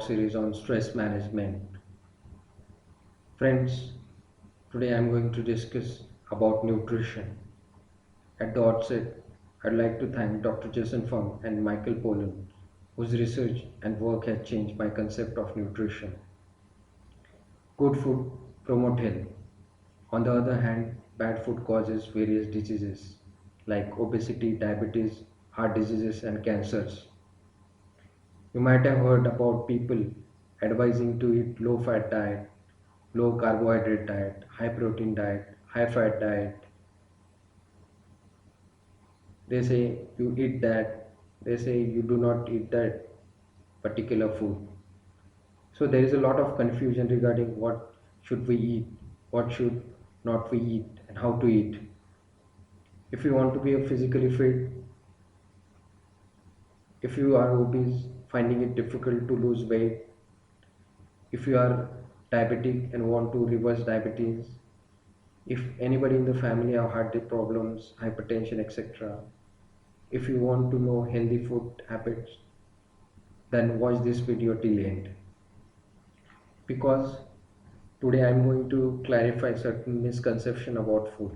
series on stress management. Friends, today I'm going to discuss about nutrition. At the outset, I'd like to thank Dr. Jason Fung and Michael Pollan, whose research and work has changed my concept of nutrition. Good food promote health. On the other hand, bad food causes various diseases like obesity, diabetes, heart diseases, and cancers. You might have heard about people advising to eat low fat diet, low carbohydrate diet, high protein diet, high fat diet. They say you eat that, they say you do not eat that particular food. So there is a lot of confusion regarding what should we eat, what should not we eat, and how to eat. If you want to be a physically fit, if you are obese, finding it difficult to lose weight, if you are diabetic and want to reverse diabetes, if anybody in the family have heart problems, hypertension, etc., if you want to know healthy food habits, then watch this video till end, because today I am going to clarify certain misconception about food.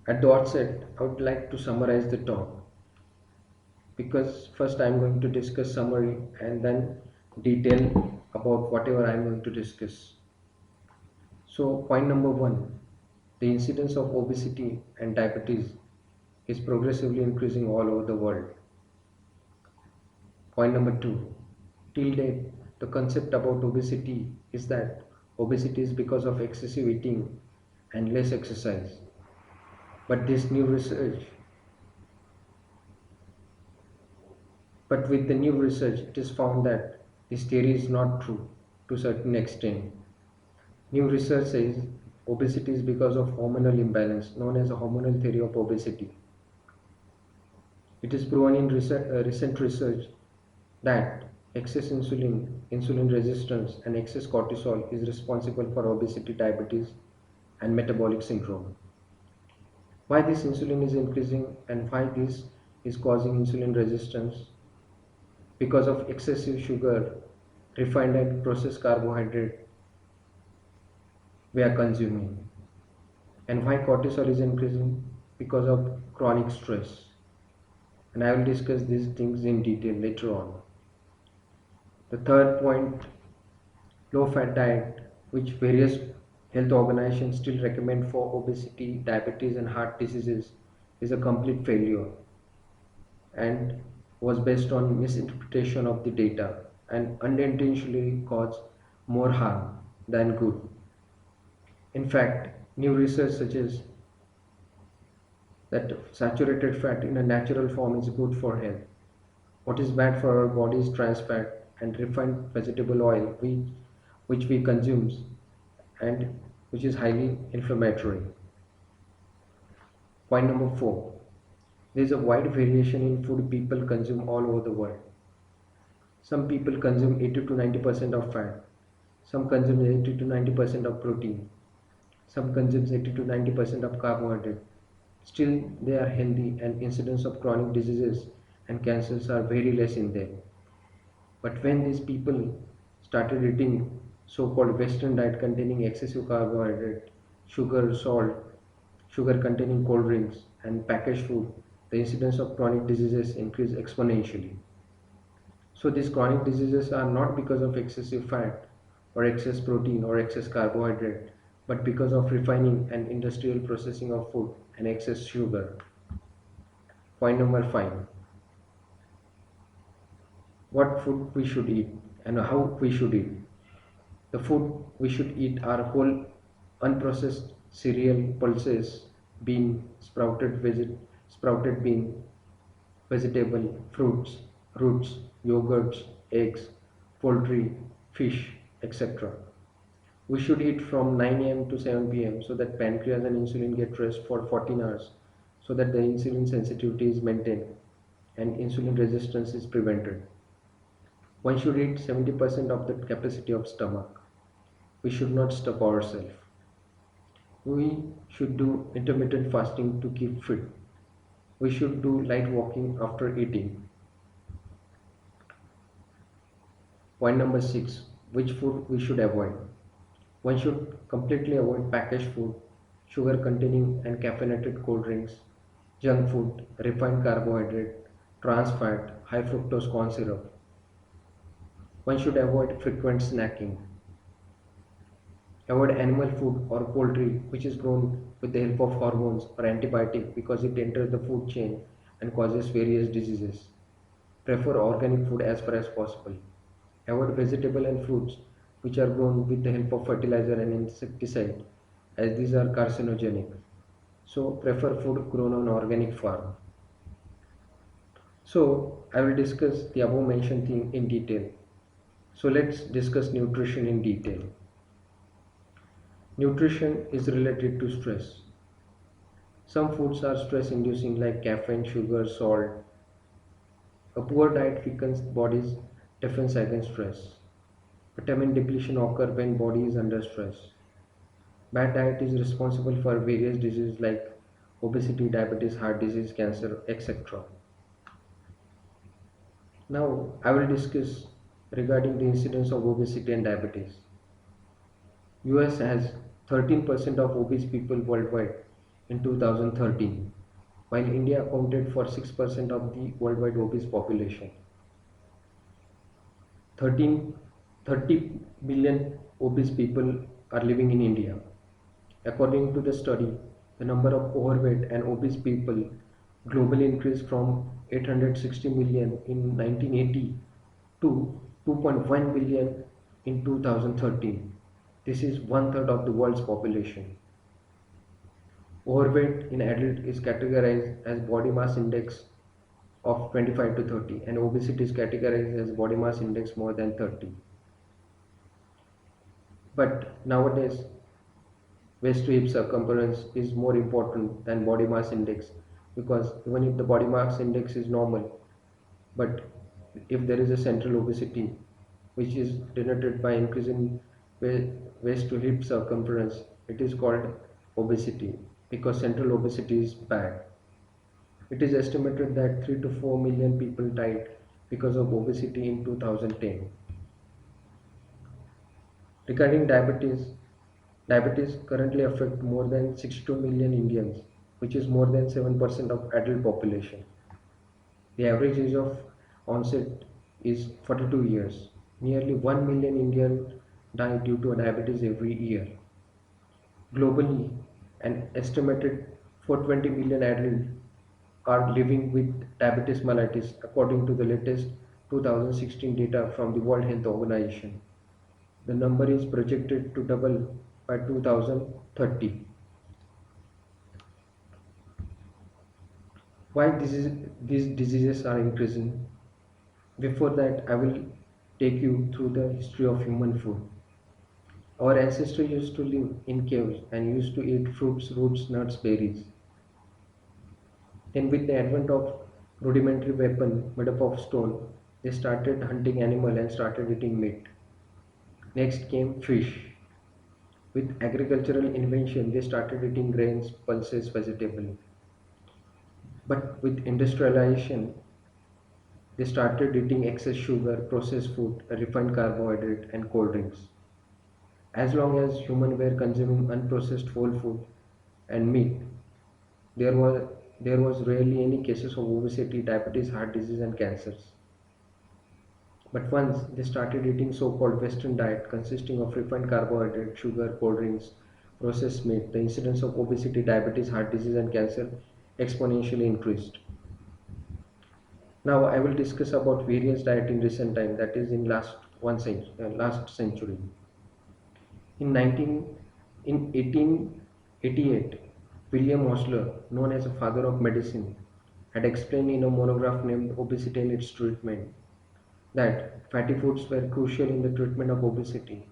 At the outset, I would like to summarize the talk, because first I am going to discuss summary and then detail about whatever I am going to discuss. So point number one, the incidence of obesity and diabetes is progressively increasing all over the world. Point number two, till date, the concept about obesity is that obesity is because of excessive eating and less exercise. But this new research, but with the new research, it is found that this theory is not true to a certain extent. New research says obesity is because of hormonal imbalance, known as a hormonal theory of obesity. It is proven in recent research that excess insulin, insulin resistance, and excess cortisol is responsible for obesity, diabetes, and metabolic syndrome. Why this insulin is increasing and why this is causing insulin resistance? Because of excessive sugar, refined and processed carbohydrate we are consuming. And why cortisol is increasing? Because of chronic stress. And I will discuss these things in detail later on. The third point, low fat diet, which various health organizations still recommend for obesity, diabetes, and heart diseases, is a complete failure and was based on misinterpretation of the data and unintentionally caused more harm than good. In fact, new research suggests that saturated fat in a natural form is good for health. What is bad for our body is trans fat and refined vegetable oil, which we consume and which is highly inflammatory. Point number four. There is a wide variation in food people consume all over the world. Some people consume 80 to 90% of fat. Some consume 80 to 90% of protein. Some consume 80 to 90% of carbohydrate. Still, they are healthy and incidence of chronic diseases and cancers are very less in them. But when these people started eating so-called Western diet containing excessive carbohydrate, sugar, salt, sugar containing cold drinks, and packaged food, the incidence of chronic diseases increased exponentially. So these chronic diseases are not because of excessive fat or excess protein or excess carbohydrate, but because of refining and industrial processing of food and excess sugar. Point number five, what food we should eat and how we should eat. The food we should eat are whole unprocessed cereal, pulses, bean, sprouted bean, vegetable, fruits, roots, yogurts, eggs, poultry, fish, etc. We should eat from 9 a.m. to 7 p.m. so that pancreas and insulin get rest for 14 hours so that the insulin sensitivity is maintained and insulin resistance is prevented. One should eat 70% of the capacity of stomach. We should not stuff ourselves. We should do intermittent fasting to keep fit. We should do light walking after eating. Point number 6, which food we should avoid. One should completely avoid packaged food, sugar containing and caffeinated cold drinks, junk food, refined carbohydrate, trans fat, high fructose corn syrup. One should avoid frequent snacking. Avoid animal food or poultry which is grown with the help of hormones or antibiotic because it enters the food chain and causes various diseases. Prefer organic food as far as possible. Avoid vegetable and fruits which are grown with the help of fertilizer and insecticide as these are carcinogenic. So prefer food grown on organic farm. So I will discuss the above mentioned thing in detail. So let's discuss nutrition in detail. Nutrition is related to stress. Some foods are stress inducing like caffeine, sugar, salt. A poor diet weakens body's defense against stress. Vitamin depletion occurs when body is under stress. Bad diet is responsible for various diseases like obesity, diabetes, heart disease, cancer, etc. Now I will discuss regarding the incidence of obesity and diabetes. US has 13% of obese people worldwide in 2013, while India accounted for 6% of the worldwide obese population. 13, 30 million obese people are living in India. According to the study, the number of overweight and obese people globally increased from 860 million in 1980 to 2.1 billion in 2013. This is one third of the world's population. Overweight in adult is categorized as body mass index of 25 to 30 and obesity is categorized as body mass index more than 30. But nowadays waist to hip circumference is more important than body mass index because even if the body mass index is normal, but if there is a central obesity which is denoted by increase in waist to hip circumference, it is called obesity because central obesity is bad. It is estimated that 3 to 4 million people died because of obesity in 2010. Regarding diabetes, diabetes currently affects more than 62 million Indians, which is more than 7% of adult population. The average age of onset is 42 years. Nearly 1 million Indians die due to diabetes every year. Globally, an estimated 420 million adults are living with diabetes mellitus according to the latest 2016 data from the World Health Organization. The number is projected to double by 2030. Why these diseases are increasing? Before that, I will take you through the history of human food. Our ancestors used to live in caves and used to eat fruits, roots, nuts, berries. Then, with the advent of rudimentary weapon made up of stone, they started hunting animal and started eating meat. Next came fish. With agricultural invention, they started eating grains, pulses, vegetable. But with industrialization, they started eating excess sugar, processed food, refined carbohydrate, and cold drinks. As long as humans were consuming unprocessed whole food and meat, there was there was rarely any cases of obesity, diabetes, heart disease, and cancers. But once they started eating so-called Western diet consisting of refined carbohydrate, sugar, cold drinks, processed meat, the incidence of obesity, diabetes, heart disease, and cancer exponentially increased. Now I will discuss about various diet in recent time, that is in last century. In 1888, William Osler, known as a father of medicine, had explained in a monograph named Obesity and its Treatment that fatty foods were crucial in the treatment of obesity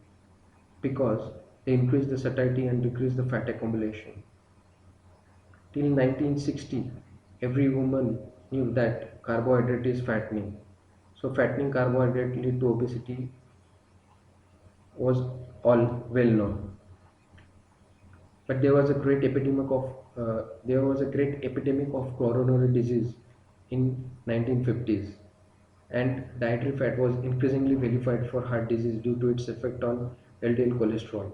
because they increase the satiety and decrease the fat accumulation. Till 1960, every woman knew that carbohydrate is fattening. So fattening carbohydrate lead to obesity was all well known. But there was a great epidemic of coronary disease in 1950s, and dietary fat was increasingly vilified for heart disease due to its effect on LDL cholesterol.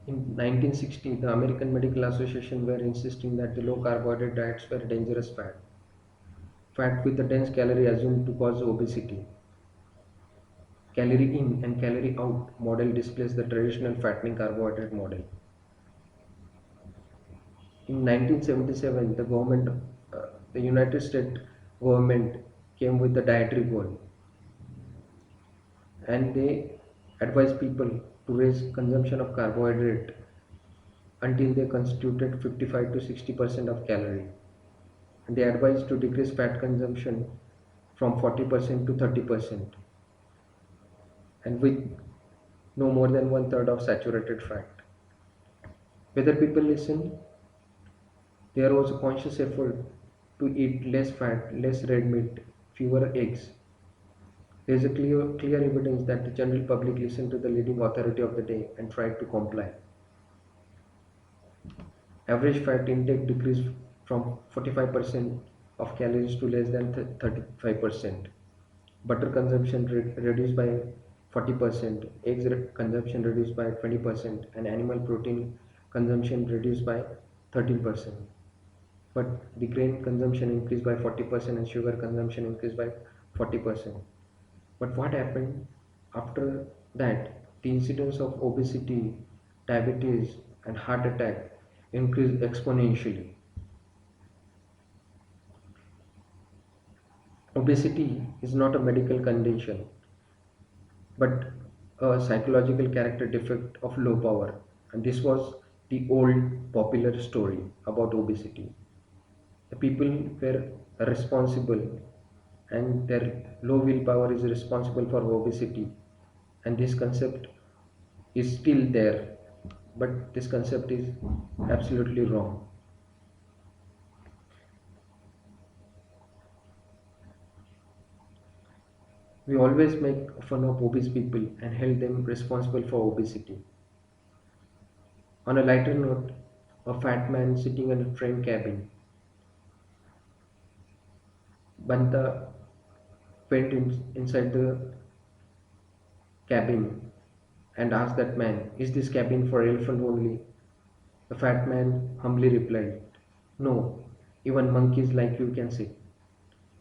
In 1960, the American Medical Association were insisting that the low carbohydrate diets were dangerous fat with a dense calorie assumed to cause obesity. Calorie in and calorie out model displaces the traditional fattening carbohydrate model. In 1977, the United States government came with the dietary goal, and they advised people to raise consumption of carbohydrate until they constituted 55 to 60% of calorie. And they advised to decrease fat consumption from 40% to 30%, and with no more than one third of saturated fat. Whether people listen, there was a conscious effort to eat less fat, less red meat, fewer eggs. There is a clear evidence that the general public listened to the leading authority of the day and tried to comply. Average fat intake decreased from 45% of calories to less than 35%. Butter consumption reduced by 40%, eggs consumption reduced by 20%, and animal protein consumption reduced by 13%. But the grain consumption increased by 40% and sugar consumption increased by 40%. But what happened after that? The incidence of obesity, diabetes, and heart attack increased exponentially. Obesity is not a medical condition, but a psychological character defect of low power. And this was the old popular story about obesity. The people were responsible, and their low willpower is responsible for obesity. And this concept is still there, but this concept is absolutely wrong. We always make fun of obese people and held them responsible for obesity. On a lighter note, a fat man sitting in a train cabin, Banta went inside the cabin and asked that man, "Is this cabin for elephant only?" The fat man humbly replied, "No, even monkeys like you can sit.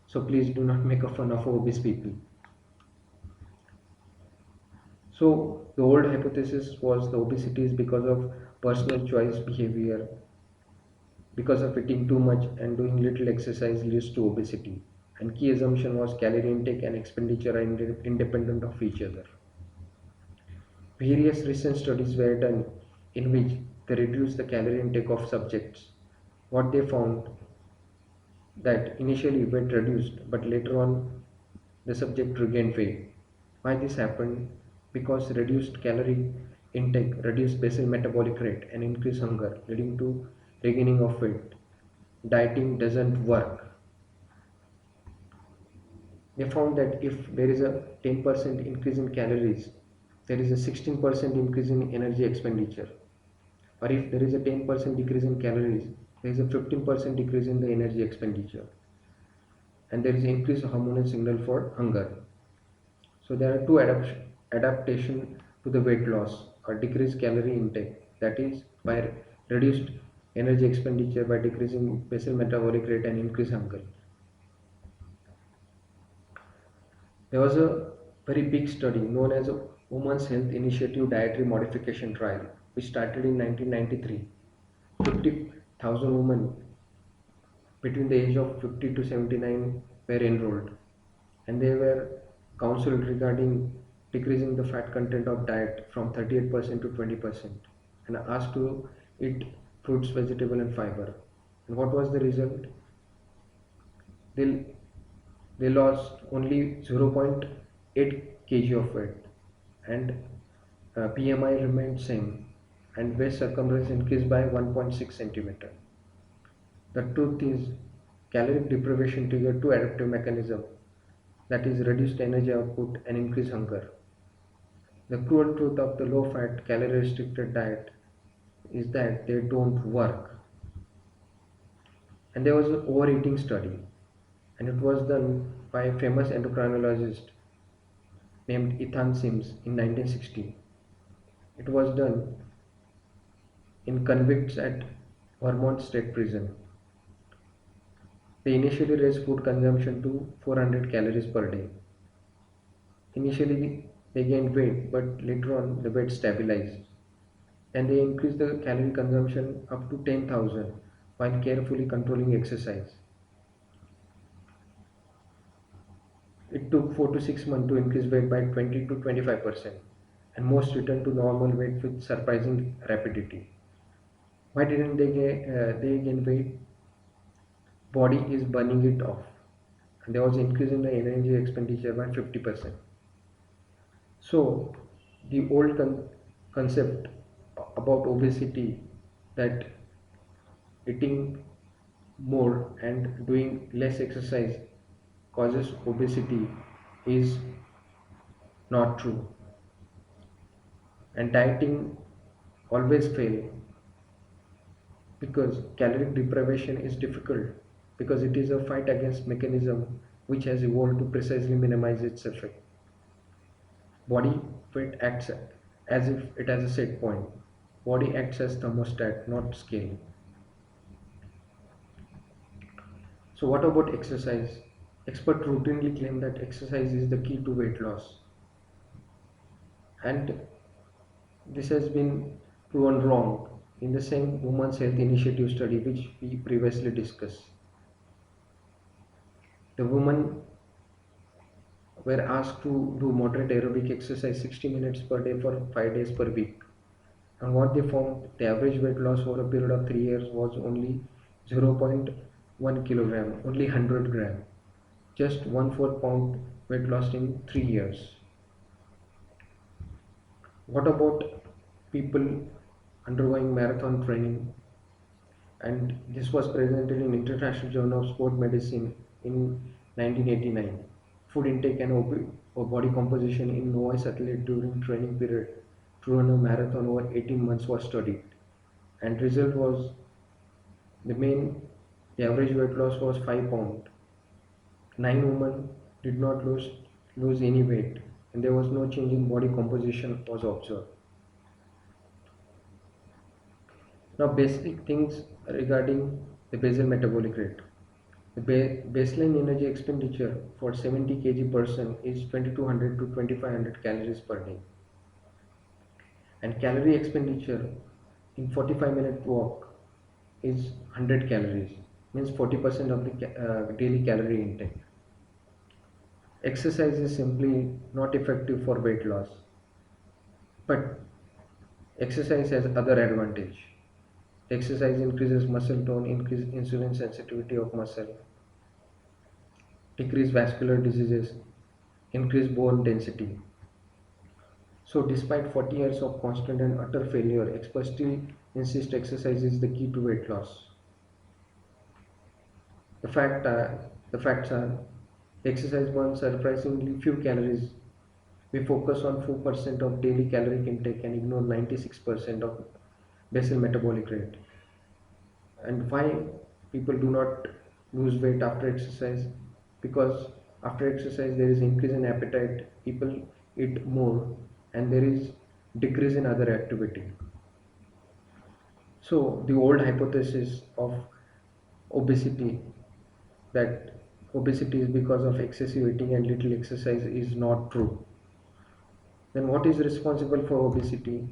So please do not make a fun of obese people." So the old hypothesis was the obesity is because of personal choice behavior, because of eating too much and doing little exercise leads to obesity. And key assumption was calorie intake and expenditure are independent of each other. Various recent studies were done in which they reduced the calorie intake of subjects. What they found that initially weight reduced, but later on the subject regained weight. Why this happened? Because reduced calorie intake reduced basal metabolic rate and increased hunger, leading to regaining of weight. Dieting doesn't work. They found that if there is a 10% increase in calories, there is a 16% increase in energy expenditure. Or if there is a 10% decrease in calories, there is a 15% decrease in the energy expenditure. And there is increased hormonal signal for hunger. So there are two adaptation to the weight loss or decreased calorie intake, that is by reduced energy expenditure by decreasing basal metabolic rate and increased hunger. There was a very big study known as a Women's Health Initiative Dietary Modification Trial, which started in 1993. 50,000 women between the age of 50 to 79 were enrolled, and they were counseled regarding decreasing the fat content of diet from 38% to 20% and asked to eat fruits, vegetable and fiber. And what was the result? They, they lost only 0.8 kg of weight, and BMI remained same, and waist circumference increased by 1.6 centimeter. The truth is, caloric deprivation triggered two adaptive mechanisms, that is reduced energy output and increased hunger. The cruel truth of the low fat, calorie restricted diet is that they don't work. And there was an overeating study, and it was done by a famous endocrinologist named Ethan Sims in 1960. It was done in convicts at Vermont State Prison. They initially raised food consumption to 400 calories per day. Initially, they gained weight, but later on, the weight stabilized. And they increased the calorie consumption up to 10,000 while carefully controlling exercise. It took 4 to 6 months to increase weight by 20 to 25%, and most returned to normal weight with surprising rapidity. Why didn't they gain weight? Body is burning it off. And there was increase in the energy expenditure by 50%. So the old concept about obesity, that eating more and doing less exercise causes obesity, is not true. And dieting always fail because caloric deprivation is difficult, because it is a fight against mechanism which has evolved to precisely minimize its effect. Body weight acts as if it has a set point. Body acts as thermostat, not scale. So what about exercise? Experts routinely claim that exercise is the key to weight loss. And this has been proven wrong in the same Women's Health Initiative study which we previously discussed. The women were asked to do moderate aerobic exercise 60 minutes per day for 5 days per week. And what they found, the average weight loss over a period of 3 years was only 0.1 kilogram, only 100 gram. Just 1/4 pound weight loss in 3 years. What about people undergoing marathon training? And this was presented in International Journal of Sport Medicine in 1989. Food intake and or body composition in novice athlete during training period to run a marathon over 18 months was studied. And result was the main the average weight loss was 5 pound. 9 women did not lose any weight, and there was no change in body composition was observed. Now basic things regarding the basal metabolic rate. The baseline energy expenditure for 70 kg person is 2200 to 2500 calories per day, and calorie expenditure in 45-minute walk is 100 calories, means 40% of the daily calorie intake. Exercise is simply not effective for weight loss, but exercise has other advantage. Exercise increases muscle tone, increase insulin sensitivity of muscle, decrease vascular diseases, increase bone density. So despite 40 years of constant and utter failure, experts still insist exercise is the key to weight loss. The fact the facts are exercise burns surprisingly few calories. We focus on 4% of daily caloric intake and ignore 96% of basal metabolic rate. And why people do not lose weight after exercise? Because after exercise there is increase in appetite, people eat more, and there is decrease in other activity. So the old hypothesis of obesity, that obesity is because of excessive eating and little exercise, is not true. Then what is responsible for obesity?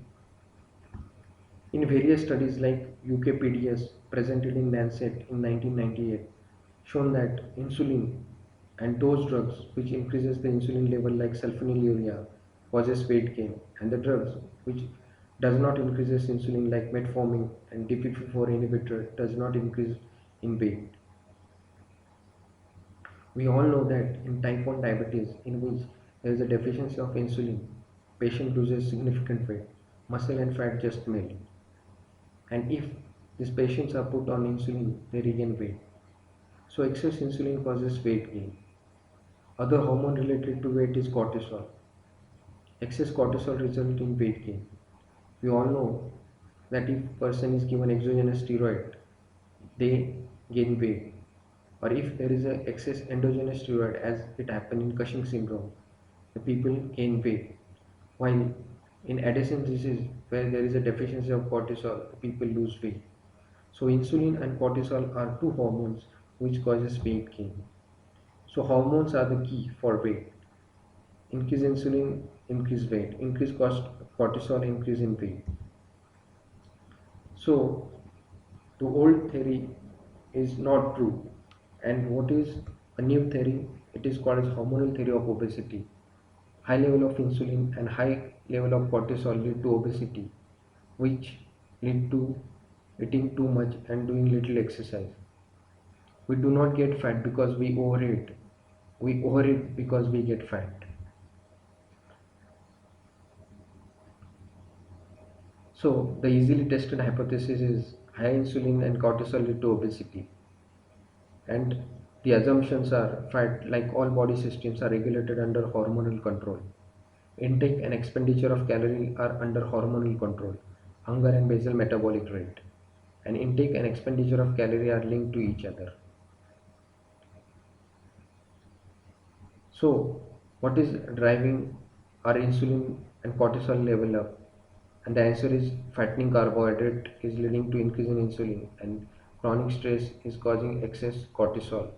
In various studies like UKPDS presented in Lancet in 1998, shown that insulin and those drugs which increases the insulin level like sulfonylurea causes weight gain, and the drugs which does not increases insulin like metformin and DPP-4 inhibitor does not increase in weight. We all know that in type 1 diabetes, in which there is a deficiency of insulin, patient loses significant weight, muscle and fat just melt. And if these patients are put on insulin, they regain weight. So excess insulin causes weight gain. Other hormone related to weight is cortisol. Excess cortisol results in weight gain. We all know that if person is given exogenous steroid, they gain weight, or if there is a excess endogenous steroid as it happened in Cushing syndrome, the people gain weight. While in Addison's disease, where there is a deficiency of cortisol, the people lose weight. So insulin and cortisol are two hormones which causes weight gain. So hormones are the key for weight. Increase insulin, increase weight. Increase cortisol, increase in weight. So the old theory is not true. And what is a new theory? It is called as hormonal theory of obesity. High level of insulin and high level of cortisol lead to obesity, which lead to eating too much and doing little exercise. We do not get fat because we overeat. We overeat because we get fat. So the easily tested hypothesis is high insulin and cortisol lead to obesity. And the assumptions are fat, like all body systems, are regulated under hormonal control. Intake and expenditure of calorie are under hormonal control. Hunger and basal metabolic rate. And intake and expenditure of calorie are linked to each other. So, what is driving our insulin and cortisol level up? And the answer is fattening carbohydrate is leading to increase in insulin, and chronic stress is causing excess cortisol.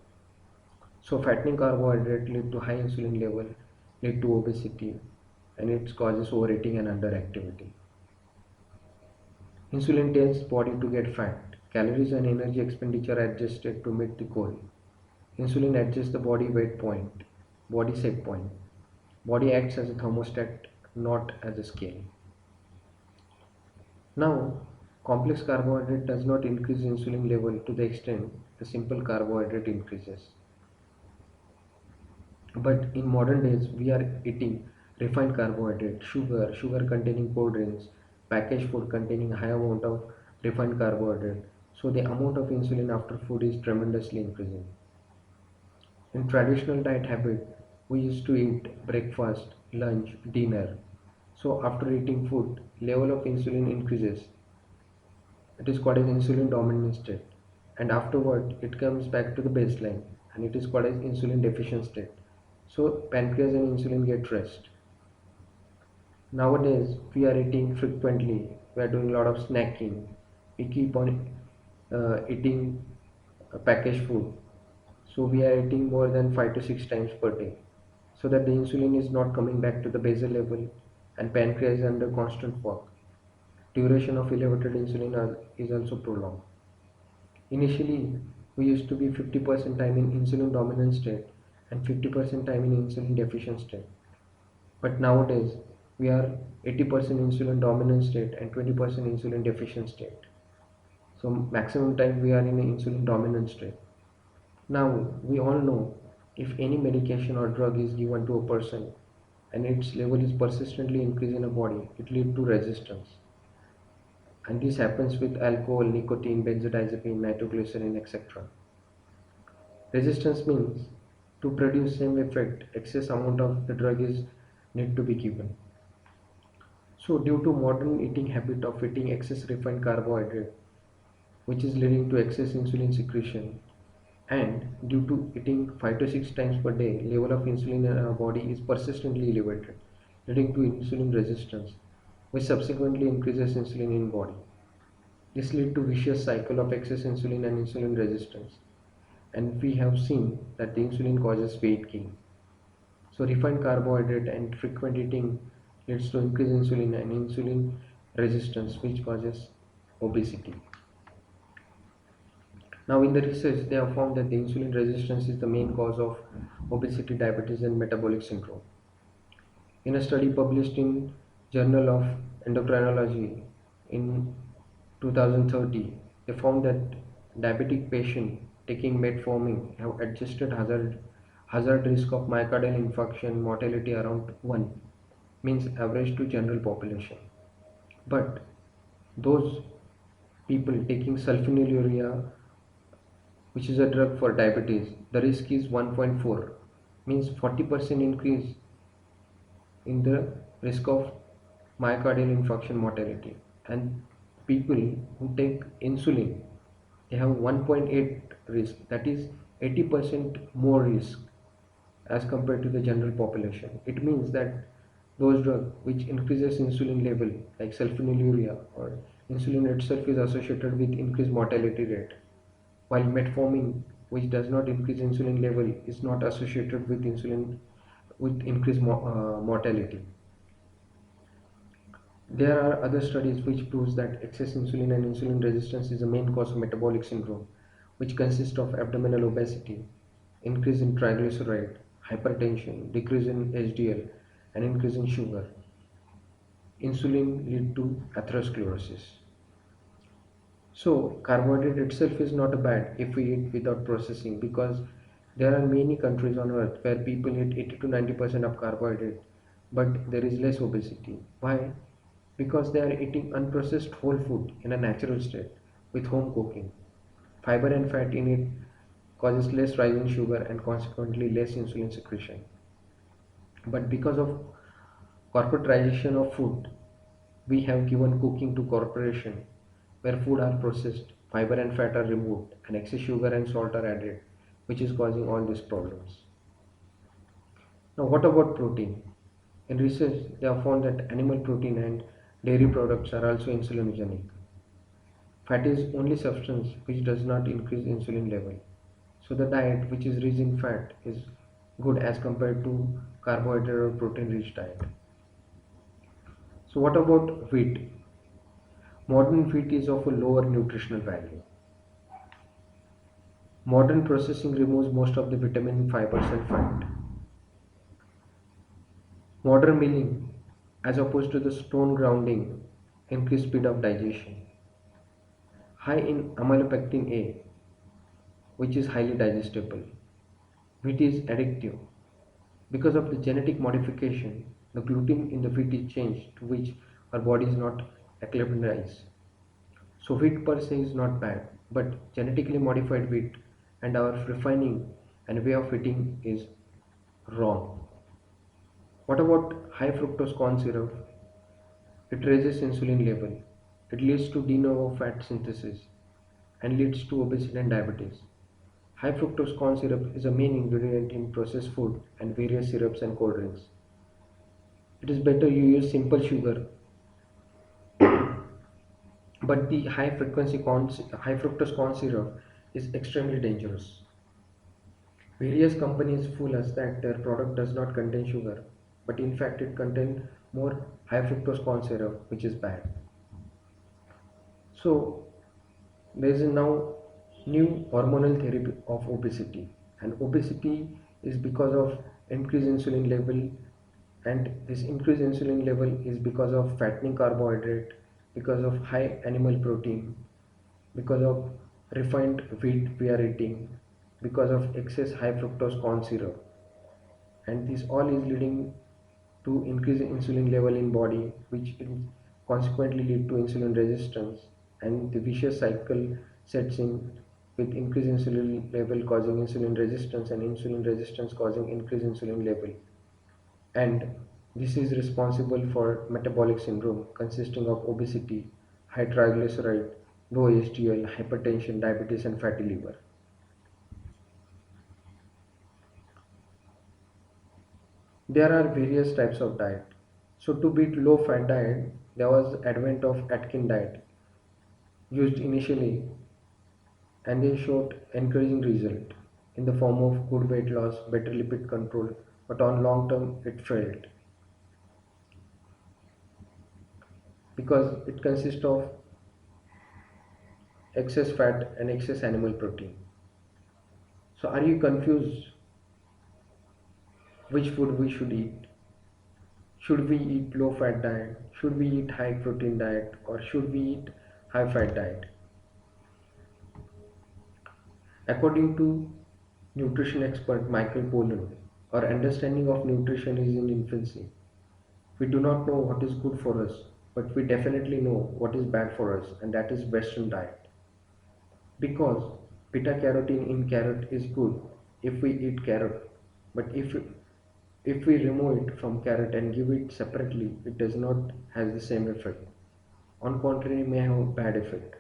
So fattening carbohydrate lead to high insulin level, lead to obesity, and it causes overeating and underactivity. Insulin tells body to get fat. Calories and energy expenditure are adjusted to meet the goal. Insulin adjusts the body weight point, body set point. Body acts as a thermostat, not as a scale. Now, complex carbohydrate does not increase insulin level to the extent the simple carbohydrate increases. But in modern days, we are eating refined carbohydrate, sugar containing cold drinks, packaged food containing high amount of refined carbohydrate. So the amount of insulin after food is tremendously increasing. In traditional diet habit, we used to eat breakfast, lunch, dinner. So after eating food, level of insulin increases. It is called as insulin dominant state. And afterward, it comes back to the baseline and it is called as insulin deficient state. So pancreas and insulin get rest. Nowadays, we are eating frequently. We are doing a lot of snacking. We keep on eating packaged food. So we are eating more than 5 to 6 times per day. So that the insulin is not coming back to the basal level and pancreas is under constant work. Duration of elevated insulin is also prolonged. Initially, we used to be 50% time in insulin dominant state and 50% time in insulin deficient state. But nowadays, we are 80% insulin dominant state and 20% insulin deficient state. So maximum time we are in insulin dominant state. Now, we all know if any medication or drug is given to a person and its level is persistently increasing in a body, it leads to resistance. And this happens with alcohol, nicotine, benzodiazepine, nitroglycerin, etc. Resistance means to produce same effect, excess amount of the drug is need to be given. So due to modern eating habit of eating excess refined carbohydrate, which is leading to excess insulin secretion, and due to eating 5 to 6 times per day, level of insulin in our body is persistently elevated, leading to insulin resistance, which subsequently increases insulin in body. This leads to vicious cycle of excess insulin and insulin resistance, and we have seen that the insulin causes weight gain. So refined carbohydrate and frequent eating leads to increased insulin and insulin resistance, which causes obesity. Now in the research, they have found that the insulin resistance is the main cause of obesity, diabetes and metabolic syndrome. In a study published in Journal of Endocrinology in 2030, they found that diabetic patients taking metformin have adjusted hazard risk of myocardial infarction mortality around 1, means average to general population. But those people taking sulfonylurea, which is a drug for diabetes, the risk is 1.4, means 40% increase in the risk of myocardial infarction mortality. And people who take insulin, they have 1.8 risk, that is 80% more risk as compared to the general population. It means that those drugs which increases insulin level like sulfonylurea or insulin itself is associated with increased mortality rate, while metformin, which does not increase insulin level, is not associated with insulin with increased mortality. There are other studies which proves that excess insulin and insulin resistance is the main cause of metabolic syndrome, which consists of abdominal obesity, increase in triglyceride, hypertension, decrease in HDL, and increase in sugar. Insulin lead to atherosclerosis. So carbohydrate itself is not bad if we eat without processing, because there are many countries on earth where people eat 80 to 90% of carbohydrate, but there is less obesity. Why? Because they are eating unprocessed whole food in a natural state with home cooking. Fiber and fat in it causes less rise in sugar and consequently less insulin secretion. But because of corporatization of food, we have given cooking to corporation where food are processed, fiber and fat are removed, and excess sugar and salt are added, which is causing all these problems. Now, what about protein? In research, they have found that animal protein and dairy products are also insulinogenic. Fat is only substance which does not increase insulin level. So the diet which is rich in fat is good as compared to carbohydrate or protein rich diet. So what about wheat? Modern wheat is of a lower nutritional value. Modern processing removes most of the vitamin, fibers and fat. Modern milling, as opposed to the stone grounding, increase speed of digestion. High in amylopectin A, which is highly digestible. Wheat is addictive. Because of the genetic modification, the gluten in the wheat is changed to which our body is not acclimatized. So wheat per se is not bad, but genetically modified wheat and our refining and way of eating is wrong. What about high fructose corn syrup? It raises insulin level. It leads to de novo fat synthesis and leads to obesity and diabetes. High fructose corn syrup is a main ingredient in processed food and various syrups and cold drinks. It is better you use simple sugar, but the high fructose corn syrup is extremely dangerous. Various companies fool us that their product does not contain sugar, but in fact it contains more high fructose corn syrup, which is bad. So there is now new hormonal therapy of obesity, and obesity is because of increased insulin level, and this increased insulin level is because of fattening carbohydrate, because of high animal protein, because of refined wheat we are eating, because of excess high fructose corn syrup, and this all is leading to increase in insulin level in body, which consequently lead to insulin resistance, and the vicious cycle sets in with increased insulin level causing insulin resistance and insulin resistance causing increased insulin level, and this is responsible for metabolic syndrome consisting of obesity, high triglyceride, low HDL, hypertension, diabetes and fatty liver. There are various types of diet. So to beat low fat diet, there was advent of Atkins diet used initially, and they showed encouraging result in the form of good weight loss, better lipid control, but on long term it failed because it consists of excess fat and excess animal protein. So are you confused which food we should eat? Should we eat low fat diet? Should we eat high protein diet? Or should we eat high fat diet? According to nutrition expert Michael Pollan, our understanding of nutrition is in infancy. We do not know what is good for us, but we definitely know what is bad for us, and that is Western diet. Because beta carotene in carrot is good if we eat carrot, but if we remove it from carrot and give it separately, it does not has the same effect. On contrary, may have a bad effect.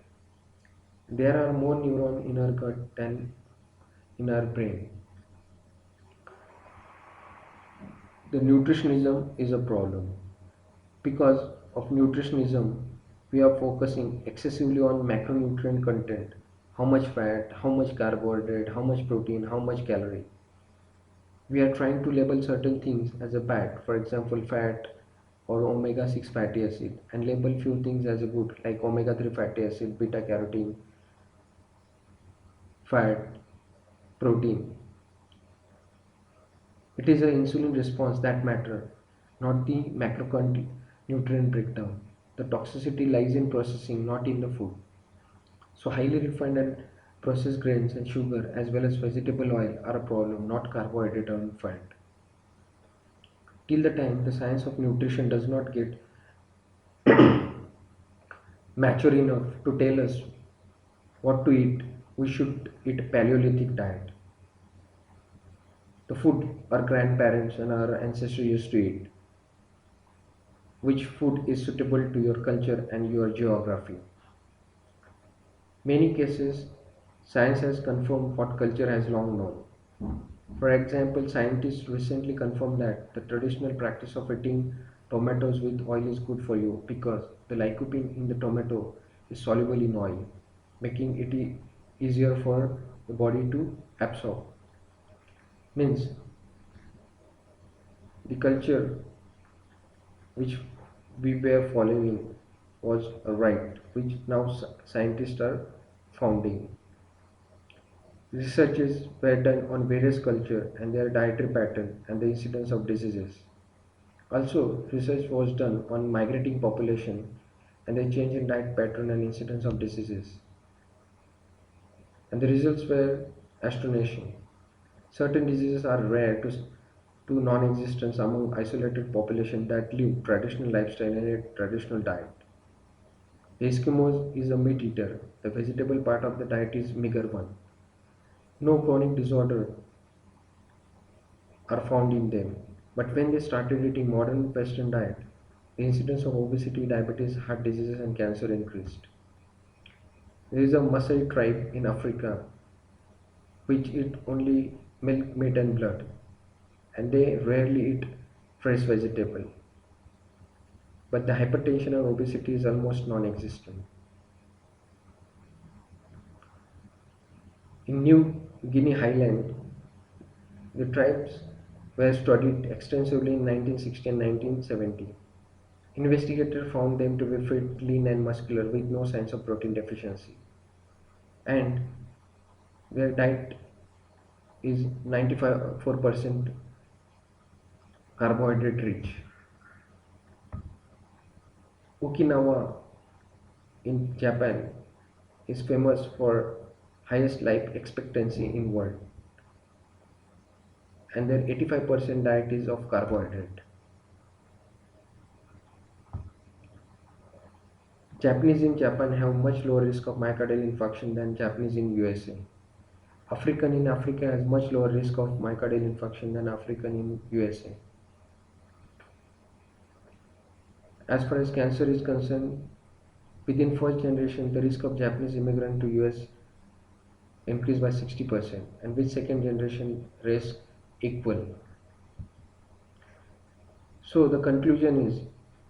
There are more neurons in our gut than in our brain. The nutritionism is a problem. Because of nutritionism, we are focusing excessively on macronutrient content. How much fat, how much carbohydrate, how much protein, how much calorie. We are trying to label certain things as a bad, for example, fat or omega 6 fatty acid, and label few things as a good, like omega 3 fatty acid, beta carotene, fat, protein. It is the insulin response that matter, not the macronutrient breakdown. The toxicity lies in processing, not in the food. So highly refined and processed grains and sugar as well as vegetable oil are a problem, not carbohydrate or fat. Till the time the science of nutrition does not get mature enough to tell us what to eat, we should eat Paleolithic diet. The food our grandparents and our ancestors used to eat, which food is suitable to your culture and your geography. Many cases, science has confirmed what culture has long known. For example, scientists recently confirmed that the traditional practice of eating tomatoes with oil is good for you because the lycopene in the tomato is soluble in oil, making it easier for the body to absorb. Means the culture which we were following was right, which now scientists are founding. Researches were done on various culture and their dietary pattern and the incidence of diseases. Also, research was done on migrating population and the change in diet pattern and incidence of diseases. And the results were astonishing. Certain diseases are rare to non-existence among isolated population that live traditional lifestyle and a traditional diet. The Eskimos is a meat eater. The vegetable part of the diet is meager one. No chronic disorder are found in them. But when they started eating modern Western diet, the incidence of obesity, diabetes, heart diseases, and cancer increased. There is a Maasai tribe in Africa which eat only milk, meat, and blood, and they rarely eat fresh vegetable. But the hypertension and obesity is almost non-existent. In New Guinea highland, the tribes were studied extensively in 1960 and 1970. Investigators found them to be fit, lean, and muscular with no signs of protein deficiency. And their diet is 94% carbohydrate rich. Okinawa in Japan is famous for highest life expectancy in world, and their 85% diet is of carbohydrate. Japanese in Japan have much lower risk of myocardial infarction than Japanese in USA. African in Africa has much lower risk of myocardial infarction than African in USA. As far as cancer is concerned, within first generation, the risk of Japanese immigrant to US increased by 60%, and with second generation risk equal. So the conclusion is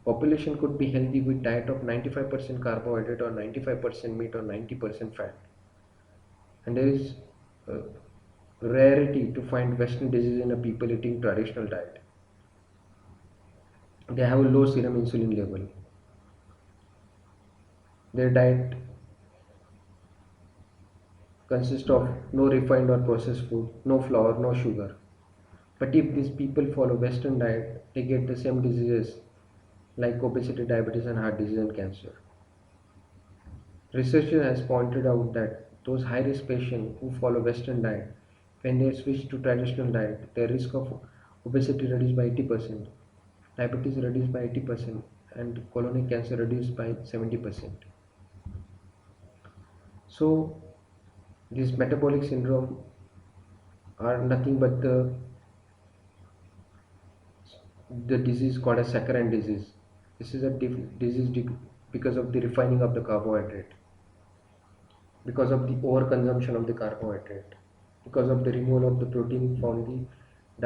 population could be healthy with diet of 95% carbohydrate or 95% meat or 90% fat. And there is a rarity to find Western disease in a people eating traditional diet. They have a low serum insulin level. Their diet consists of no refined or processed food, no flour, no sugar. But if these people follow Western diet, they get the same diseases like obesity, diabetes, and heart disease and cancer. Research has pointed out that those high risk patients who follow Western diet, when they switch to traditional diet, their risk of obesity reduced by 80%, diabetes reduced by 80%, and colonic cancer reduced by 70%. So these metabolic syndrome are nothing but the disease called as saccharine disease. This is a disease because of the refining of the carbohydrate, because of the overconsumption of the carbohydrate, because of the removal of the protein from the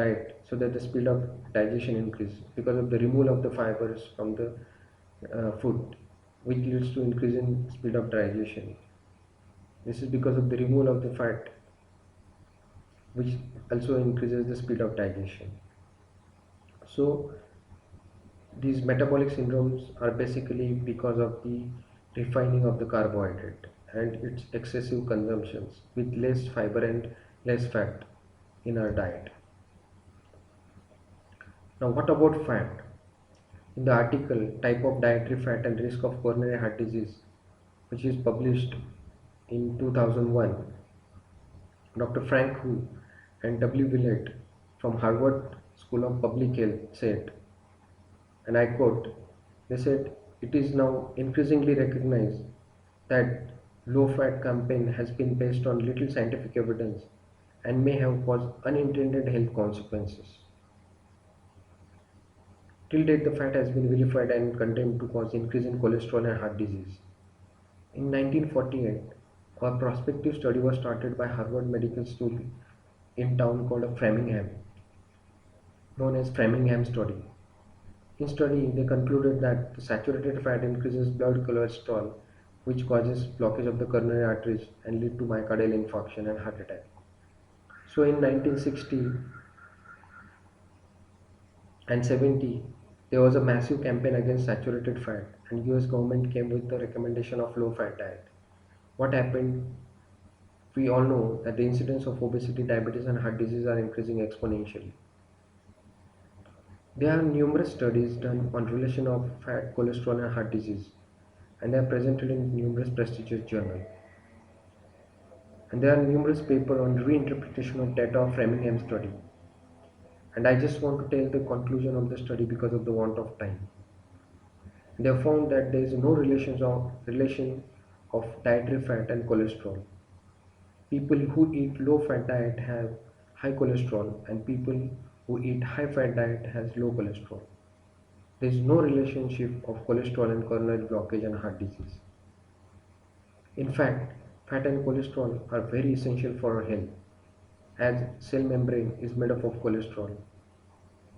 diet so that the speed of digestion increases, because of the removal of the fibers from the food which leads to increase in speed of digestion. This is because of the removal of the fat which also increases the speed of digestion. So these metabolic syndromes are basically because of the refining of the carbohydrate and its excessive consumptions with less fiber and less fat in our diet. Now, what about fat? In the article Type of Dietary Fat and Risk of Coronary Heart Disease, which is published in 2001, Dr. Frank Hu and W. Willett from Harvard School of Public Health said, and I quote, they said, it is now increasingly recognized that low fat campaign has been based on little scientific evidence and may have caused unintended health consequences. Till date, the fat has been vilified and condemned to cause increase in cholesterol and heart disease. In 1948, a prospective study was started by Harvard Medical School in town called Framingham, known as Framingham study. In study, they concluded that the saturated fat increases blood cholesterol, which causes blockage of the coronary arteries and lead to myocardial infarction and heart attack. So in 1960 and 70, there was a massive campaign against saturated fat, and US government came with the recommendation of low fat diet. What happened? We all know that the incidence of obesity, diabetes and heart disease are increasing exponentially. There are numerous studies done on relation of fat, cholesterol and heart disease, and they are presented in numerous prestigious journals. And there are numerous papers on reinterpretation of data of Framingham study. And I just want to tell the conclusion of the study because of the want of time. They have found that there is no relation of dietary fat and cholesterol. People who eat low fat diet have high cholesterol and people who eat high fat diet has low cholesterol. There is no relationship of cholesterol and coronary blockage and heart disease. In fact, fat and cholesterol are very essential for our health as cell membrane is made up of cholesterol.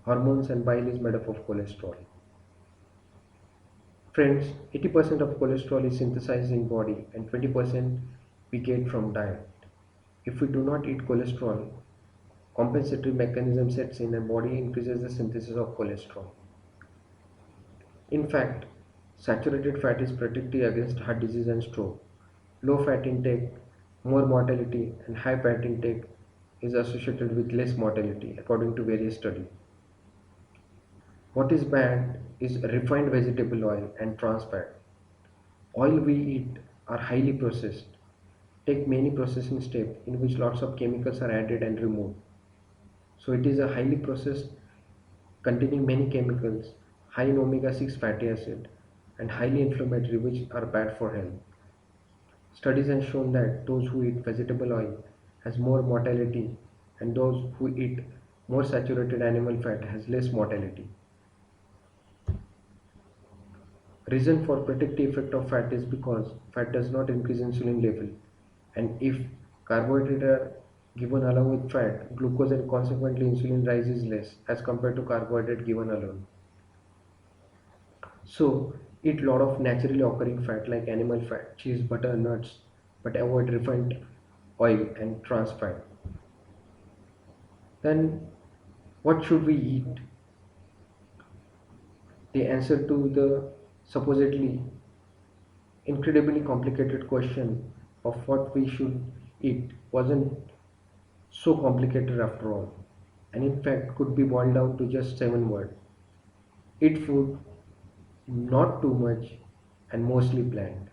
Hormones and bile is made up of cholesterol. Friends, 80% of cholesterol is synthesized in body and 20% we get from diet. If we do not eat cholesterol, compensatory mechanism sets in and body increases the synthesis of cholesterol. In fact, saturated fat is protective against heart disease and stroke. Low fat intake, more mortality, and high fat intake is associated with less mortality according to various studies. What is bad is refined vegetable oil and trans fat. Oil we eat are highly processed, take many processing steps in which lots of chemicals are added and removed. So it is a highly processed containing many chemicals, high in omega-6 fatty acid and highly inflammatory which are bad for health. Studies have shown that those who eat vegetable oil has more mortality and those who eat more saturated animal fat has less mortality. Reason for protective effect of fat is because fat does not increase insulin level, and if carbohydrates are given along with fat, glucose and consequently insulin rises less as compared to carbohydrate given alone. So eat lot of naturally occurring fat like animal fat, cheese, butter, nuts, but avoid refined oil and trans fat. Then what should we eat? The answer to the supposedly incredibly complicated question of what we should eat wasn't so complicated after all, and in fact could be boiled down to just 7 words. Eat food, not too much, and mostly bland.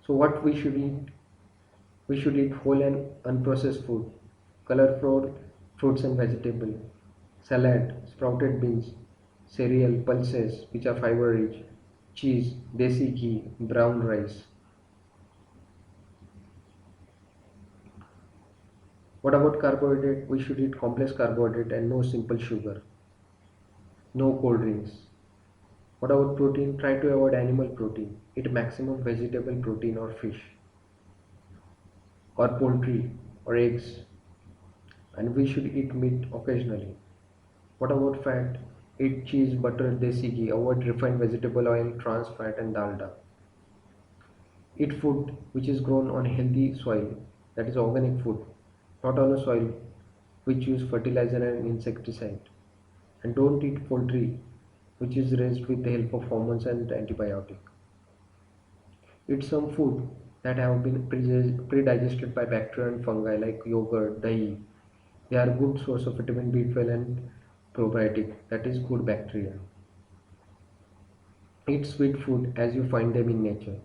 So what we should eat? We should eat whole and unprocessed food, colorful fruits and vegetables, salad, sprouted beans, cereal, pulses which are fiber rich, cheese, desi ghee, brown rice. What about carbohydrate? We should eat complex carbohydrate and no simple sugar, no cold drinks. What about protein? Try to avoid animal protein. Eat maximum vegetable protein or fish or poultry or eggs, and we should eat meat occasionally. What about fat? Eat cheese, butter, desi ghee. Avoid refined vegetable oil, trans fat, and dalda. Eat food which is grown on healthy soil, that is organic food, not on a soil which use fertilizer and insecticide. And don't eat poultry which is raised with the help of hormones and antibiotic. Eat some food that have been pre-digested by bacteria and fungi like yogurt, dahi. They are good source of vitamin B12 and probiotic, that is good bacteria. Eat sweet food as you find them in nature.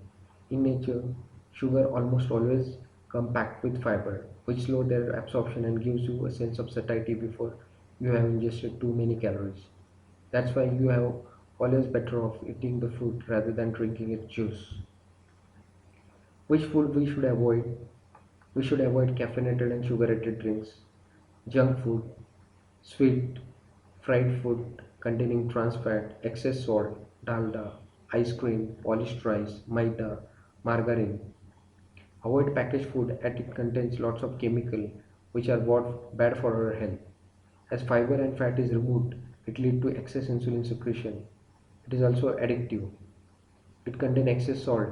In nature, sugar almost always come packed with fiber, which slow their absorption and gives you a sense of satiety before you have ingested too many calories. That's why you have always better off eating the fruit rather than drinking its juice. Which food we should avoid? We should avoid caffeinated and sugar-added drinks, junk food, sweet, fried food containing trans fat, excess salt, dalda, ice cream, polished rice, maida, margarine. Avoid packaged food as it contains lots of chemical which are bad for our health. As fiber and fat is removed, it leads to excess insulin secretion. It is also addictive. It contains excess salt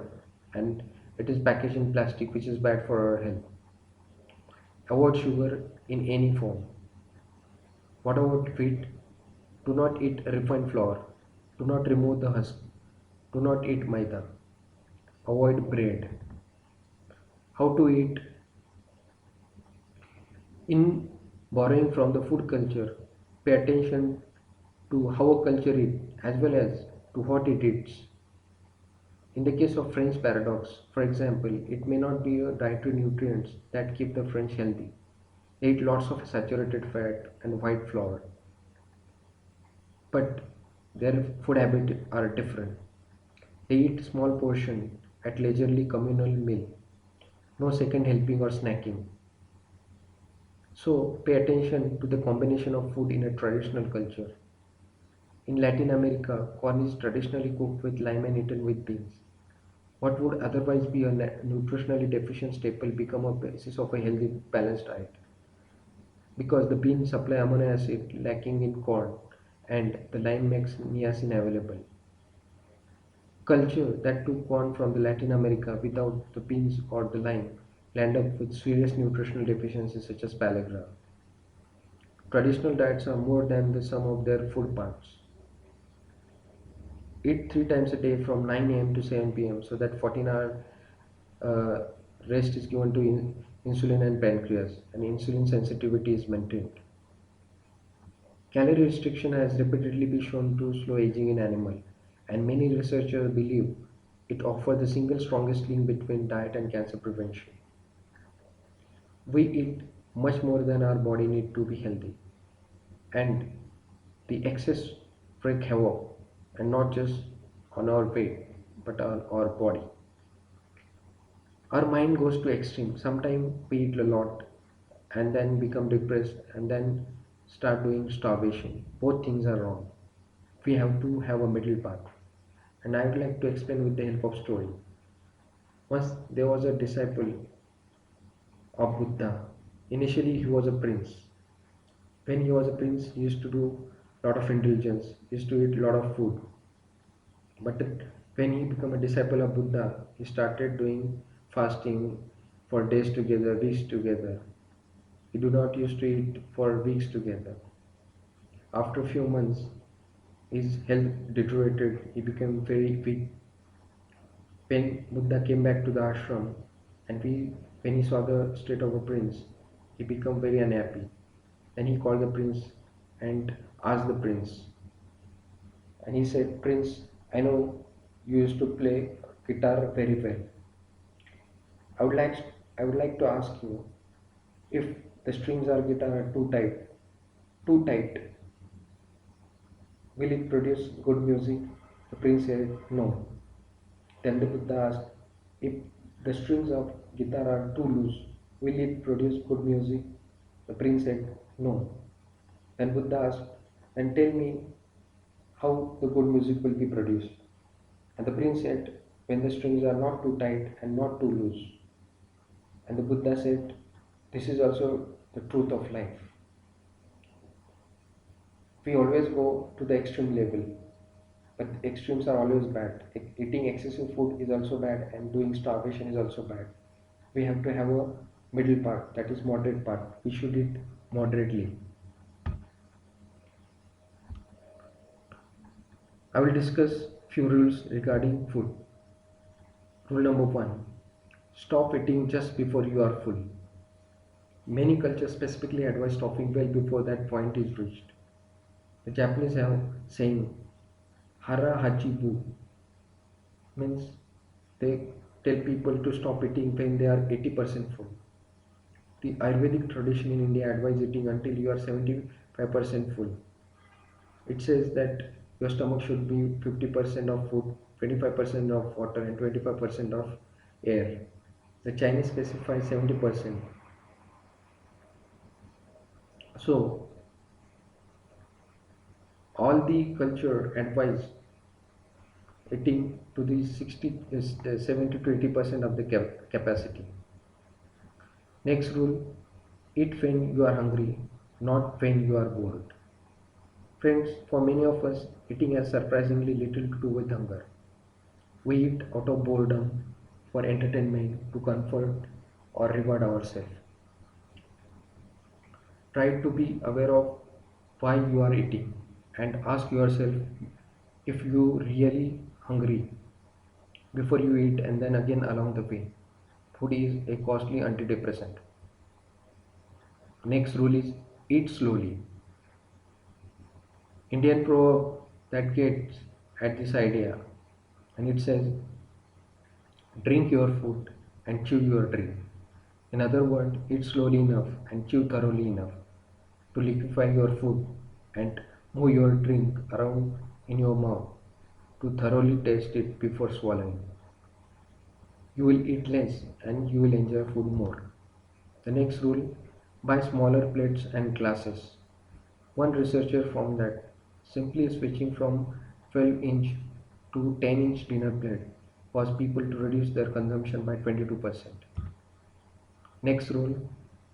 and it is packaged in plastic which is bad for our health. Avoid sugar in any form. What about wheat? Do not eat refined flour. Do not remove the husk. Do not eat maida. Avoid bread. How to eat? In borrowing from the food culture, pay attention to how a culture eats as well as to what it eats. In the case of French paradox, for example, it may not be a dietary nutrients that keep the French healthy. They eat lots of saturated fat and white flour, but their food habits are different. They eat small portion at leisurely communal meal, no second helping or snacking. So pay attention to the combination of food in a traditional culture. In Latin America, corn is traditionally cooked with lime and eaten with beans. What would otherwise be a nutritionally deficient staple become a basis of a healthy, balanced diet. Because the beans supply amino acid lacking in corn and the lime makes niacin available. Culture that took corn from the Latin America without the beans or the lime land up with serious nutritional deficiencies such as pellagra. Traditional diets are more than the sum of their food parts. Eat three times a day from 9 a.m. to 7 p.m. so that 14-hour uh, rest is given to insulin and pancreas and insulin sensitivity is maintained. Calorie restriction has repeatedly been shown to slow aging in animal, and many researchers believe it offers the single strongest link between diet and cancer prevention. We eat much more than our body need to be healthy, and the excess wreak havoc, and not just on our weight, but on our body. Our mind goes to extreme. Sometimes we eat a lot and then become depressed and then start doing starvation. Both things are wrong. We have to have a middle path. And I would like to explain with the help of story. Once there was a disciple of Buddha. Initially he was a prince. When he was a prince, he used to do a lot of indulgence, he used to eat a lot of food. But when he became a disciple of Buddha, he started doing fasting for days together, weeks together. He do not used to eat for weeks together. After a few months, his health deteriorated. He became very weak. When Buddha came back to the ashram, and when he saw the state of a prince, he became very unhappy. Then he called the prince and asked the prince, and he said, "Prince, I know you used to play guitar very well. I would like I would like to ask you if the strings of guitar are too tight, will it produce good music?" The prince said, "No." Then the Buddha asked, "If the strings of guitar are too loose, will it produce good music?" The prince said, "No." Then Buddha asked, "Then tell me how the good music will be produced. And the prince said, when the strings are not too tight and not too loose. And the Buddha said, this is also the truth of life. We always go to the extreme level, but extremes are always bad. Eating excessive food is also bad, and doing starvation is also bad. We have to have a middle part, that is moderate part. We should eat moderately. I will discuss few rules regarding food. Rule number 1. Stop eating just before you are full. Many cultures specifically advise stopping well before that point is reached. The Japanese have saying hara hachi bu, means they tell people to stop eating when they are 80% full. The Ayurvedic tradition in India advises eating until you are 75% full. It says that your stomach should be 50% of food, 25% of water, and 25% of air. The Chinese specify 70%. So, all the culture advise eating to the 70 to 80% of the capacity. Next rule, eat when you are hungry, not when you are bored. Friends, for many of us, eating has surprisingly little to do with hunger. We eat out of boredom, for entertainment, to comfort, or reward ourselves. Try to be aware of why you are eating and ask yourself if you really hungry before you eat and then again along the way. Food is a costly antidepressant. Next rule is eat slowly. Indian proverb that gets at this idea, and it says drink your food and chew your drink. In other words, eat slowly enough and chew thoroughly enough to liquefy your food and move your drink around in your mouth to thoroughly taste it before swallowing. You will eat less and you will enjoy food more. The next rule, buy smaller plates and glasses. One researcher found that simply switching from 12-inch to 10-inch dinner plate caused people to reduce their consumption by 22%. Next rule,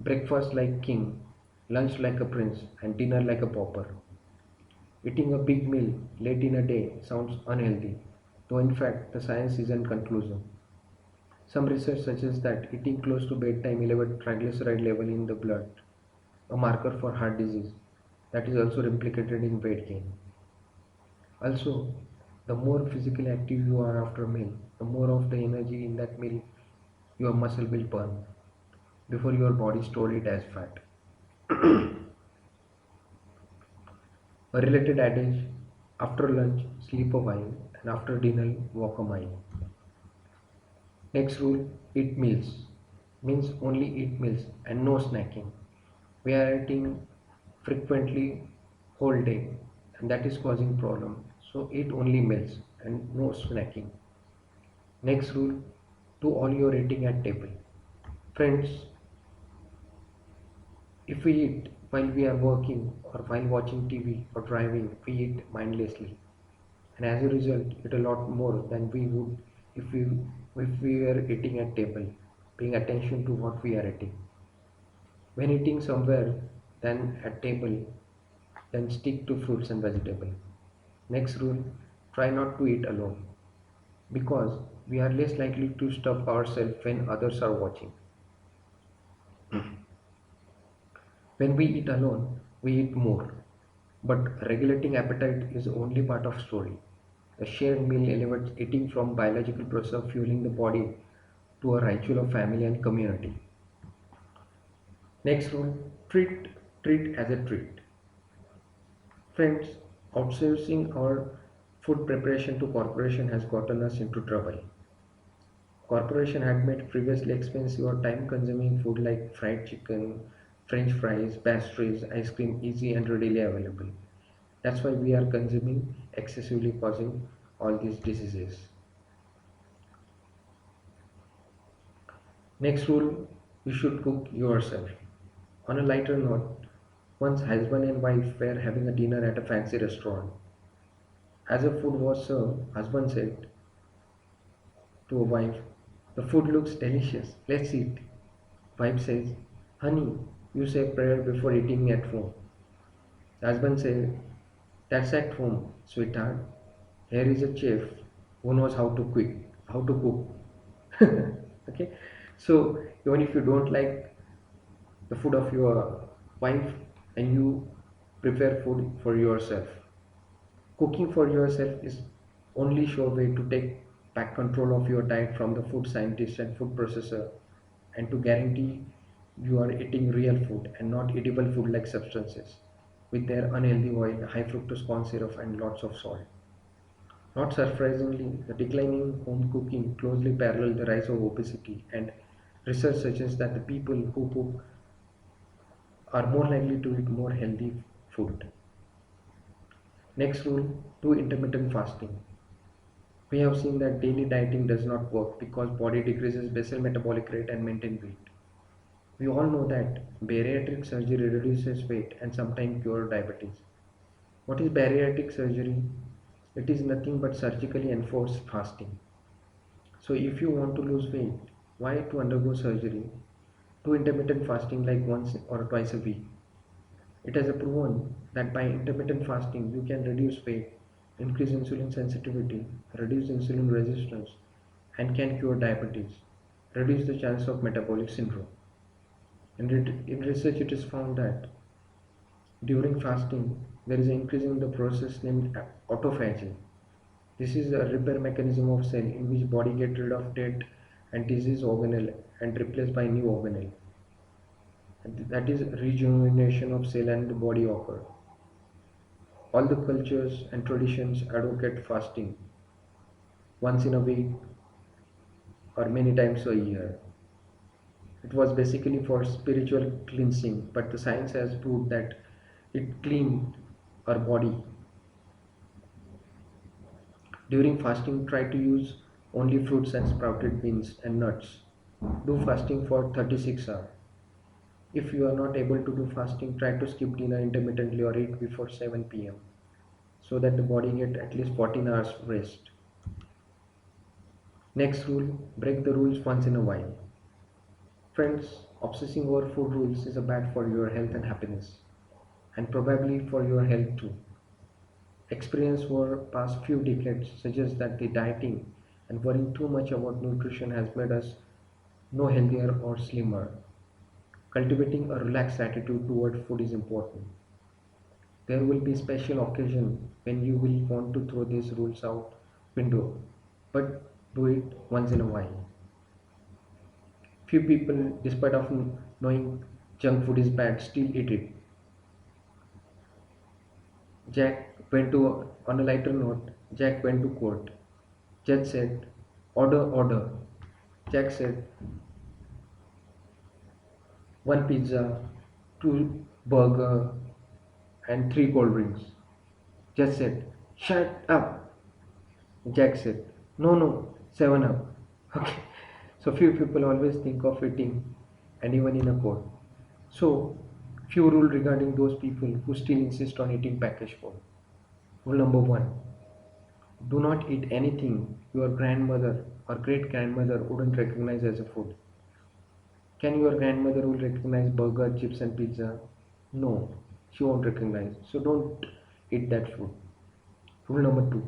breakfast like king, lunch like a prince, and dinner like a pauper. Eating a big meal late in a day sounds unhealthy, though in fact the science isn't conclusive. Some research suggests that eating close to bedtime elevates triglyceride level in the blood, a marker for heart disease that is also implicated in weight gain. Also, the more physically active you are after a meal, the more of the energy in that meal your muscle will burn before your body store it as fat. A related adage, after lunch sleep a while and after dinner walk a mile. Next rule, eat meals. Means only eat meals and no snacking. We are eating frequently whole day and that is causing problem. So eat only meals and no snacking. Next rule, do all your eating at table. Friends, if we eat while we are working or while watching TV or driving, we eat mindlessly. And as a result, eat a lot more than we would if we if we were eating at table, paying attention to what we are eating. When eating somewhere than at table, then stick to fruits and vegetable. Next rule, try not to eat alone because we are less likely to stuff ourselves when others are watching. When we eat alone, we eat more, but regulating appetite is only part of story. The shared meal elevates eating from biological process of fueling the body to a ritual of family and community. Next rule, treat as a treat. Friends, outsourcing our food preparation to corporation has gotten us into trouble. Corporation had made previously expensive or time consuming food like fried chicken, french fries, pastries, ice cream easy and readily available. That's why we are consuming excessively causing all these diseases. Next rule, you should cook yourself. On a lighter note, once husband and wife were having a dinner at a fancy restaurant. As the food was served, husband said to a wife, "The food looks delicious. Let's eat." Wife says, "Honey, you say prayer before eating at home." Husband says, "That's at home, sweetheart. Here is a chef who knows how to cook." Okay, so even if you don't like the food of your wife and you prepare food for yourself, cooking for yourself is only sure way to take back control of your diet from the food scientist and food processor, and to guarantee you are eating real food and not edible food like substances with their unhealthy oil, high fructose corn syrup, and lots of salt. Not surprisingly, the declining home cooking closely paralleled the rise of obesity, and research suggests that the people who cook are more likely to eat more healthy food. Next rule, do intermittent fasting. We have seen that daily dieting does not work because body decreases basal metabolic rate and maintain weight. We all know that bariatric surgery reduces weight and sometimes cure diabetes. What is bariatric surgery? It is nothing but surgically enforced fasting. So if you want to lose weight, why to undergo surgery? Do intermittent fasting like once or twice a week. It has proven that by intermittent fasting you can reduce weight, increase insulin sensitivity, reduce insulin resistance, and can cure diabetes, reduce the chance of metabolic syndrome. In research, it is found that during fasting, there is an increase in the process named autophagy. This is a repair mechanism of cell in which body get rid of dead and diseased organelle and replaced by new organelle. And that is rejuvenation of cell and the body occur. All the cultures and traditions advocate fasting once in a week or many times a year. It was basically for spiritual cleansing, but the science has proved that it cleaned our body. During fasting, try to use only fruits and sprouted beans and nuts. Do fasting for 36 hours. If you are not able to do fasting, try to skip dinner intermittently or eat before 7 p.m. so that the body get at least 14 hours rest. Next rule, break the rules once in a while. Friends, obsessing over food rules is a bad for your health and happiness, and probably for your health too. Experience over past few decades suggests that the dieting and worrying too much about nutrition has made us no healthier or slimmer. Cultivating a relaxed attitude toward food is important. There will be special occasion when you will want to throw these rules out window, but do it once in a while. Few people, despite of knowing junk food is bad, still eat it. On a lighter note, Jack went to court. Judge said, "Order, order." Jack said, "One pizza, two burger, and three cold drinks." Judge said, "Shut up." Jack said, "No, no, 7 up." Okay. So few people always think of eating and even in a court. So few rule regarding those people who still insist on eating packaged food. Rule number one, do not eat anything your grandmother or great grandmother wouldn't recognize as a food. Can your grandmother will recognize burger, chips and pizza? No, she won't recognize. So don't eat that food. Rule number two,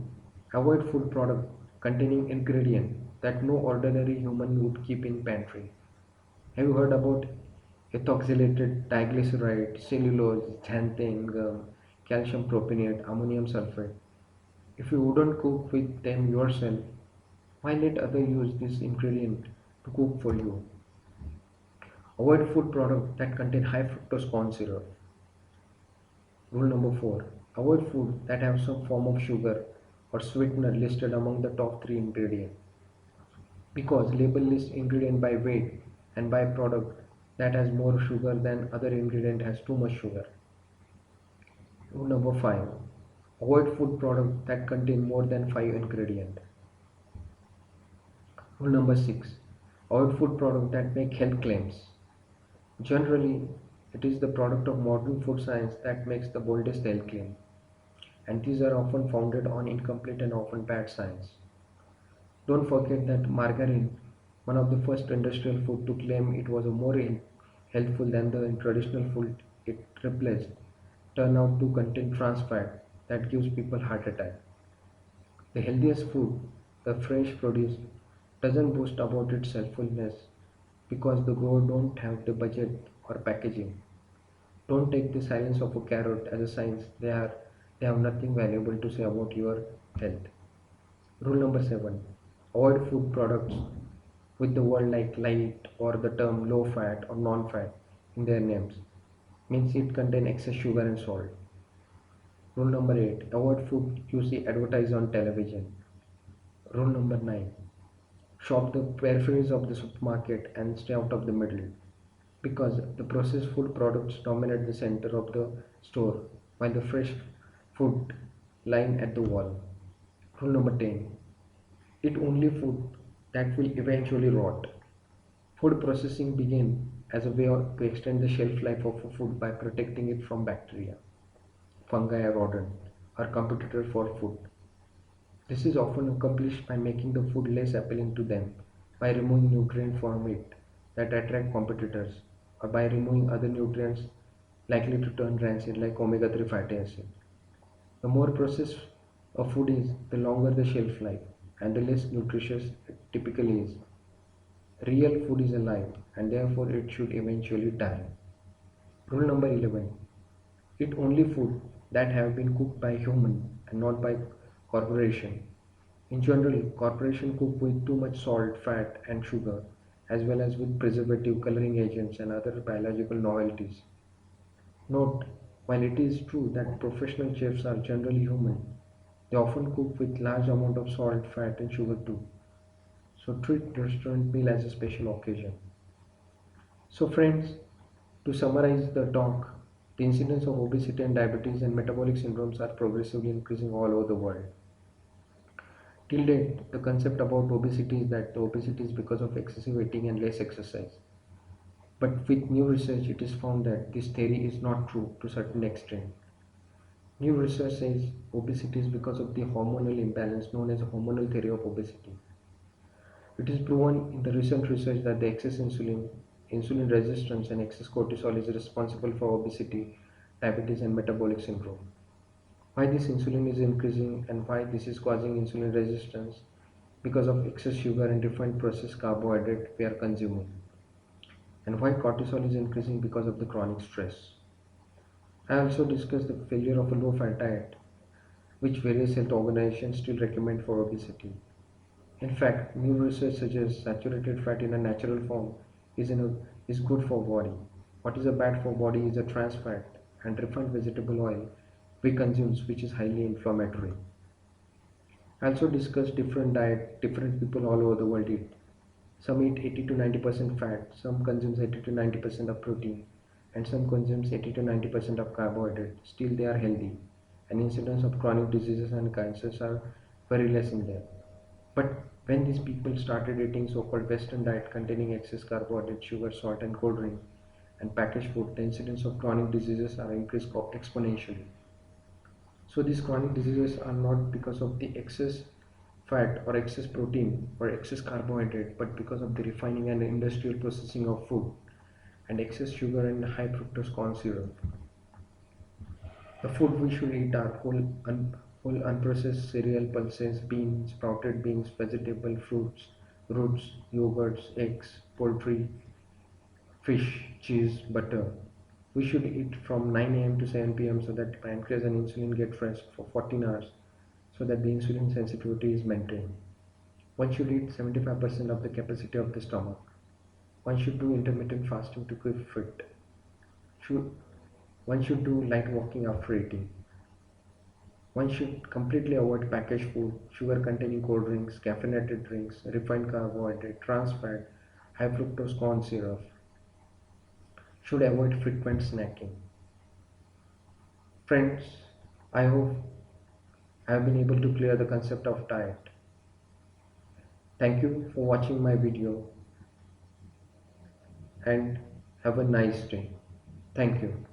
avoid food product containing ingredient that no ordinary human would keep in pantry. Have you heard about ethoxylated diglyceride, cellulose, xanthine, gum, calcium propionate, ammonium sulfate? If you wouldn't cook with them yourself, why let others use this ingredient to cook for you? Avoid food products that contain high fructose corn syrup. Rule number 4. Avoid food that have some form of sugar or sweetener listed among the top 3 ingredients. Because label list ingredient by weight and by product that has more sugar than other ingredient has too much sugar. Rule number 5. Avoid food products that contain more than 5 ingredients. Rule number 6. Avoid food products that make health claims. Generally, it is the product of modern food science that makes the boldest health claim. and these are often founded on incomplete and often bad science. Don't forget that margarine, one of the first industrial food to claim it was a more healthful than the traditional food it replaced, turned out to contain trans fat that gives people heart attack. The healthiest food, the fresh produce, doesn't boast about its helpfulness because the grower don't have the budget or packaging. Don't take the silence of a carrot as a sign they have nothing valuable to say about your health. Rule number 7. Avoid food products with the word like light or the term low fat or non fat in their names. Means it contain excess sugar and salt. Rule number 8. Avoid food you see advertised on television. Rule number 9. Shop the peripheries of the supermarket and stay out of the middle because the processed food products dominate the center of the store while the fresh food line at the wall. Rule number 10. Eat only food that will eventually rot. Food processing began as a way to extend the shelf life of a food by protecting it from bacteria, fungi, or rodent, or competitor for food. This is often accomplished by making the food less appealing to them, by removing nutrients from it that attract competitors, or by removing other nutrients likely to turn rancid like omega-3 fatty acid. The more processed a food is, the longer the shelf life and the less nutritious it typically is. Real food is alive and therefore it should eventually die. Rule number 11. Eat only food that have been cooked by human and not by corporation. In general, corporation cook with too much salt, fat and sugar as well as with preservative, coloring agents and other biological novelties. Note, while it is true that professional chefs are generally human, they often cook with large amount of salt, fat and sugar too. So treat restaurant meal as a special occasion. So friends, to summarize the talk, the incidence of obesity and diabetes and metabolic syndromes are progressively increasing all over the world. Till date, the concept about obesity is that the obesity is because of excessive eating and less exercise. But with new research, it is found that this theory is not true to a certain extent. New research says obesity is because of the hormonal imbalance known as hormonal theory of obesity. It is proven in the recent research that the excess insulin, insulin resistance, and excess cortisol is responsible for obesity, diabetes, and metabolic syndrome. Why this insulin is increasing and why this is causing insulin resistance? Because of excess sugar and refined processed carbohydrate we are consuming. And why cortisol is increasing because of the chronic stress. I also discussed the failure of a low fat diet, which various health organizations still recommend for obesity. In fact, new research suggests saturated fat in a natural form is good for body. What is a bad for body is a trans fat and refined vegetable oil we consume, which is highly inflammatory. I also discussed different diet different people all over the world eat. Some eat 80 to 90% fat, some consumes 80 to 90% of protein, and some consumes 80 to 90% of carbohydrate. Still they are healthy, and incidence of chronic diseases and cancers are very less in them. But when these people started eating so-called Western diet containing excess carbohydrate, sugar, salt, and cold drink, and packaged food, the incidence of chronic diseases are increased exponentially. So these chronic diseases are not because of the excess fat or excess protein or excess carbohydrate, but because of the refining and industrial processing of food and excess sugar and high fructose corn syrup. The food we should eat are whole unprocessed cereal, pulses, beans, sprouted beans, vegetable, fruits, roots, yogurts, eggs, poultry, fish, cheese, butter. We should eat from 9 a.m. to 7 p.m. so that pancreas and insulin get rest for 14 hours so that the insulin sensitivity is maintained. One should eat 75% of the capacity of the stomach. One should do intermittent fasting to keep fit. Should, one should do light walking after eating. One should completely avoid packaged food, sugar containing cold drinks, caffeinated drinks, refined carbohydrate, trans fat, high fructose corn syrup. Should avoid frequent snacking. Friends, I hope I have been able to clear the concept of diet. Thank you for watching my video and have a nice day. Thank you.